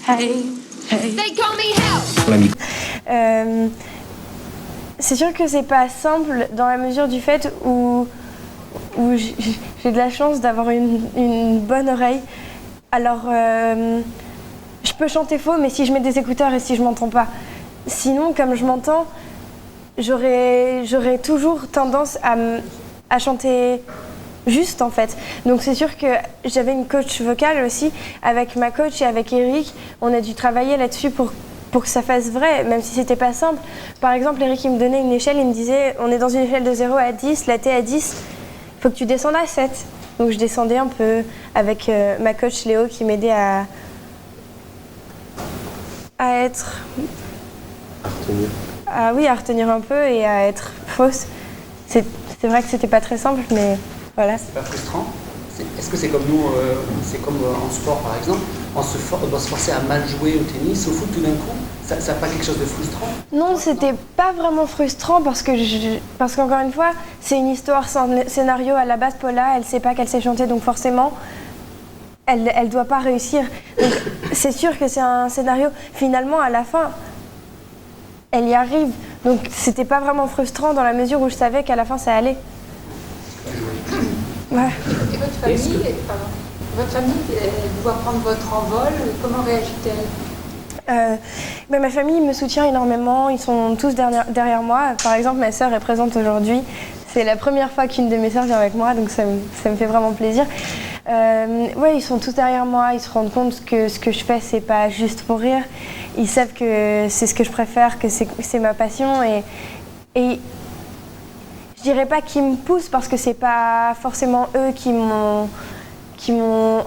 Hey, hey. They call me hell. C'est sûr que c'est pas simple dans la mesure du fait où j'ai de la chance d'avoir une bonne oreille. Alors, je peux chanter faux, mais si je mets des écouteurs et si je m'entends pas. Sinon, comme je m'entends, j'aurais toujours tendance à chanter juste, en fait. Donc c'est sûr que j'avais une coach vocale aussi. Avec ma coach et avec Eric, on a dû travailler là-dessus pour que ça fasse vrai, même si c'était pas simple. Par exemple, Eric, il me donnait une échelle, il me disait, on est dans une échelle de 0 à 10, là t'es à 10, il faut que tu descendes à 7. Donc je descendais un peu avec ma coach Léo qui m'aidait à être... À retenir un peu et à être fausse. C'est vrai que c'était pas très simple, mais voilà. C'est pas frustrant? Est-ce que c'est comme nous, c'est comme en sport par exemple, on doit se forcer à mal jouer au tennis, au foot tout d'un coup? Ça n'a pas quelque chose de frustrant? Non, c'était pas vraiment frustrant parce qu'encore une fois, c'est une histoire sans scénario. À la base, Paula, elle sait pas qu'elle sait chanter, donc forcément, elle doit pas réussir. Donc c'est sûr que c'est un scénario. Finalement, à la fin, elle y arrive. Donc c'était pas vraiment frustrant dans la mesure où je savais qu'à la fin, ça allait. Ouais. Et votre famille, elle doit prendre votre envol, comment réagit-elle? Ma famille me soutient énormément, ils sont tous derrière moi. Par exemple, ma sœur est présente aujourd'hui. C'est la première fois qu'une de mes sœurs vient avec moi, donc ça me fait vraiment plaisir. Ouais, ils sont tous derrière moi, ils se rendent compte que ce que je fais, c'est pas juste pour rire. Ils savent que c'est ce que je préfère, que c'est ma passion et je dirais pas qu'ils me poussent parce que c'est pas forcément eux qui m'ont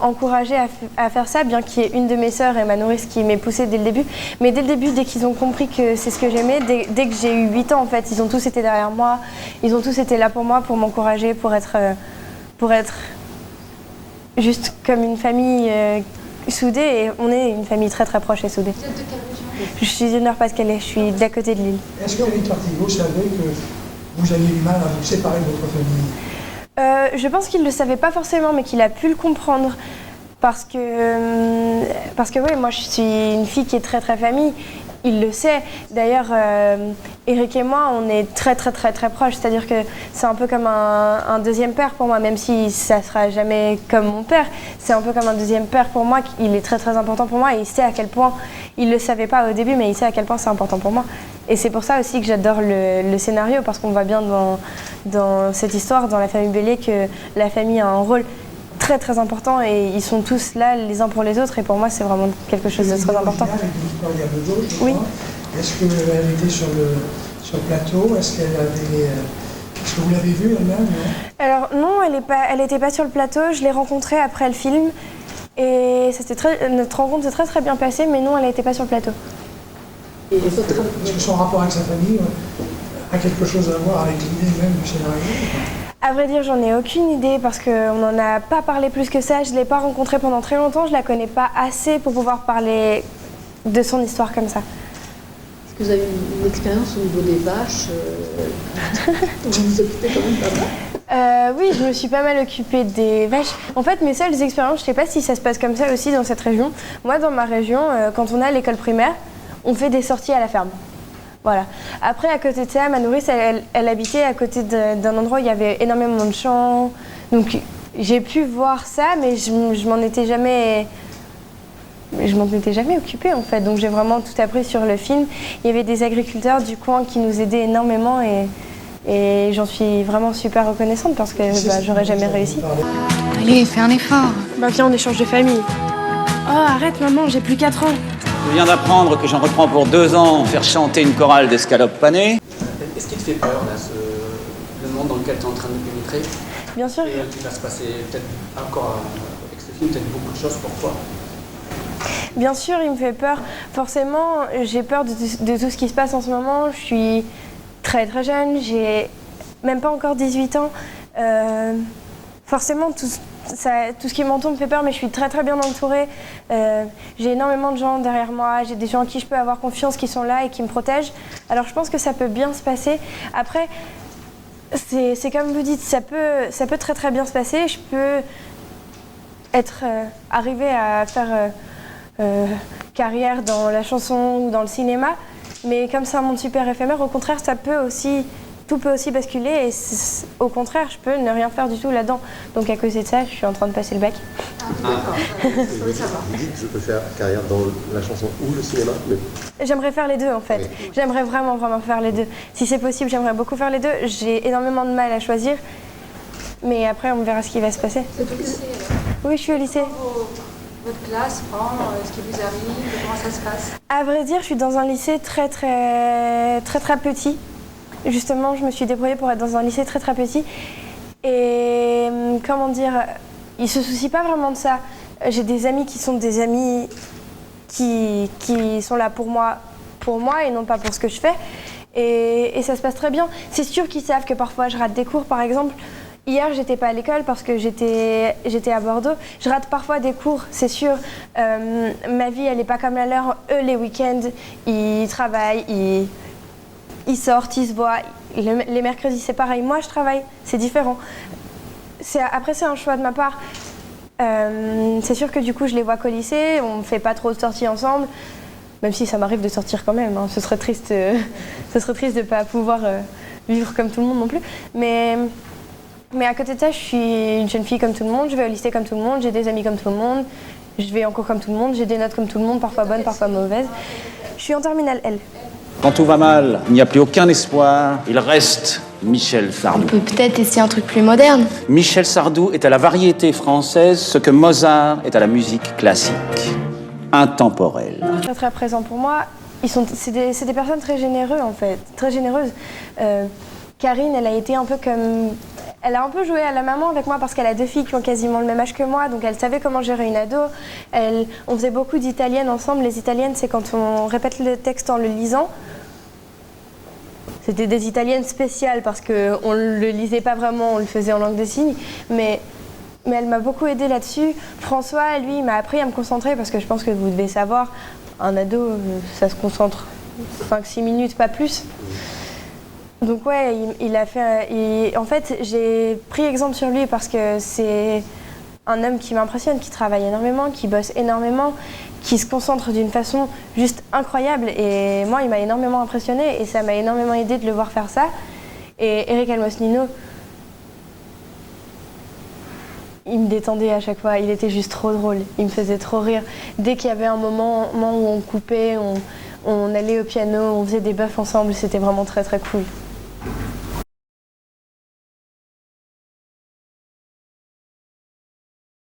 encouragée à faire ça, bien qu'il y ait une de mes sœurs et ma nourrice qui m'ait poussée dès le début. Mais dès le début, dès qu'ils ont compris que c'est ce que j'aimais, dès que j'ai eu 8 ans en fait, ils ont tous été derrière moi, ils ont tous été là pour moi, pour m'encourager, pour être juste comme une famille soudée. Et on est une famille très très proche et soudée. Vous êtes de quelle région? Je suis du Nord-Pas-de-Calais, je suis d'à côté de Lille. Est-ce qu'Éric Artigot savait que vous aviez du mal à vous séparer de votre famille? Je pense qu'il ne le savait pas forcément, mais qu'il a pu le comprendre. Parce que oui, moi je suis une fille qui est très très famille. Il le sait. D'ailleurs, Eric et moi, on est très très très très proches. C'est-à-dire que c'est un peu comme un deuxième père pour moi, même si ça sera jamais comme mon père. C'est un peu comme un deuxième père pour moi. Il est très très important pour moi et il sait à quel point, il le savait pas au début, mais il sait à quel point c'est important pour moi. Et c'est pour ça aussi que j'adore le scénario, parce qu'on voit bien dans cette histoire, dans la famille Bélier, que la famille a un rôle très très important et ils sont tous là les uns pour les autres et pour moi c'est vraiment quelque chose de très important. Oui. Est-ce qu'elle était sur le plateau? Est-ce que vous l'avez vue elle-même? Alors non, elle était pas sur le plateau, je l'ai rencontrée après le film et notre rencontre s'est très très bien passée, mais non, elle n'était pas sur le plateau. Est-ce que son rapport avec sa famille a quelque chose à voir avec l'idée même du scénario? À vrai dire, j'en ai aucune idée parce qu'on n'en a pas parlé plus que ça. Je ne l'ai pas rencontrée pendant très longtemps. Je ne la connais pas assez pour pouvoir parler de son histoire comme ça. Est-ce que vous avez une expérience au niveau des vaches? Vous vous occupez quand même pas mal? Oui, je me suis pas mal occupée des vaches. En fait, mes seules expériences, je ne sais pas si ça se passe comme ça aussi dans cette région. Moi, dans ma région, quand on est à l'école primaire, on fait des sorties à la ferme. Voilà. Après, à côté de ça, ma nourrice, elle habitait à côté d'un endroit où il y avait énormément de champs. Donc, j'ai pu voir ça, mais je m'en étais jamais occupée, en fait. Donc, j'ai vraiment tout appris sur le film. Il y avait des agriculteurs du coin qui nous aidaient énormément et j'en suis vraiment super reconnaissante parce que j'aurais jamais réussi. Allez, fais un effort. Bah, viens, on échange de famille. Oh, arrête, maman, j'ai plus 4 ans. Je viens d'apprendre que j'en reprends pour 2 ans faire chanter une chorale d'escalopes panées. Est-ce qu'il te fait peur, là, le monde dans lequel tu es en train de pénétrer? Bien sûr. Et il va se passer peut-être encore avec ce film, peut-être beaucoup de choses pour toi. Bien sûr, il me fait peur. Forcément, j'ai peur de tout ce qui se passe en ce moment. Je suis très très jeune, j'ai même pas encore 18 ans. Forcément, tout ce qui m'entoure me fait peur, mais je suis très très bien entourée. J'ai énormément de gens derrière moi, j'ai des gens en qui je peux avoir confiance qui sont là et qui me protègent. Alors je pense que ça peut bien se passer. Après, c'est comme vous dites, ça peut très très bien se passer. Je peux arriver à faire carrière dans la chanson ou dans le cinéma. Mais comme c'est un monde super éphémère, au contraire, tout peut aussi basculer et au contraire, je peux ne rien faire du tout là-dedans. Donc à cause de ça, je suis en train de passer le bac. D'accord, je veux savoir. Vous dites je peux faire carrière dans la chanson ou le cinéma, mais... J'aimerais faire les deux en fait. Oui. J'aimerais vraiment faire les deux. Si c'est possible, j'aimerais beaucoup faire les deux. J'ai énormément de mal à choisir. Mais après, on verra ce qui va se passer. C'est au lycée alors? Oui, je suis au lycée. Votre classe, ce qui vous arrive, comment ça se passe? À vrai dire, je suis dans un lycée très petit. Justement, je me suis débrouillée pour être dans un lycée très petit. Et comment dire, ils se soucient pas vraiment de ça. J'ai des amis qui sont des amis qui sont là pour moi et non pas pour ce que je fais. Et ça se passe très bien. C'est sûr qu'ils savent que parfois je rate des cours, par exemple. Hier, j'étais pas à l'école parce que j'étais à Bordeaux. Je rate parfois des cours, c'est sûr. Ma vie, elle est pas comme la leur. Eux, les week-ends, ils travaillent, ils sortent, ils se voient. Les mercredis, c'est pareil. Moi, je travaille, c'est différent. Après, c'est un choix de ma part. C'est sûr que du coup, je les vois qu'au lycée. On ne fait pas trop de sorties ensemble, même si ça m'arrive de sortir quand même. Hein. Ce serait triste de ne pas pouvoir vivre comme tout le monde non plus. Mais à côté de ça, je suis une jeune fille comme tout le monde. Je vais au lycée comme tout le monde. J'ai des amis comme tout le monde. Je vais en cours comme tout le monde. J'ai des notes comme tout le monde, parfois bonnes, parfois mauvaises. Je suis en terminale L. Quand tout va mal, il n'y a plus aucun espoir, il reste Michel Sardou. On peut peut-être essayer un truc plus moderne. Michel Sardou est à la variété française ce que Mozart est à la musique classique. Intemporel. Très très présent pour moi. C'est des personnes très généreuses en fait, très généreuses. Karine, elle a été un peu comme... Elle a un peu joué à la maman avec moi parce qu'elle a 2 filles qui ont quasiment le même âge que moi, donc elle savait comment gérer une ado. On faisait beaucoup d'italiennes ensemble. Les italiennes, c'est quand on répète le texte en le lisant. C'était des italiennes spéciales parce qu'on ne le lisait pas vraiment, on le faisait en langue des signes. Mais elle m'a beaucoup aidée là-dessus. François, lui, il m'a appris à me concentrer parce que je pense que vous devez savoir, un ado, ça se concentre 5-6 minutes, pas plus. Donc ouais, en fait, j'ai pris exemple sur lui parce que c'est un homme qui m'impressionne, qui travaille énormément, qui bosse énormément, qui se concentre d'une façon juste incroyable. Et moi, il m'a énormément impressionnée et ça m'a énormément aidé de le voir faire ça. Et Eric Almos-Nino, il me détendait à chaque fois, il était juste trop drôle, il me faisait trop rire. Dès qu'il y avait un moment où on coupait, on allait au piano, on faisait des buffs ensemble, c'était vraiment très très cool.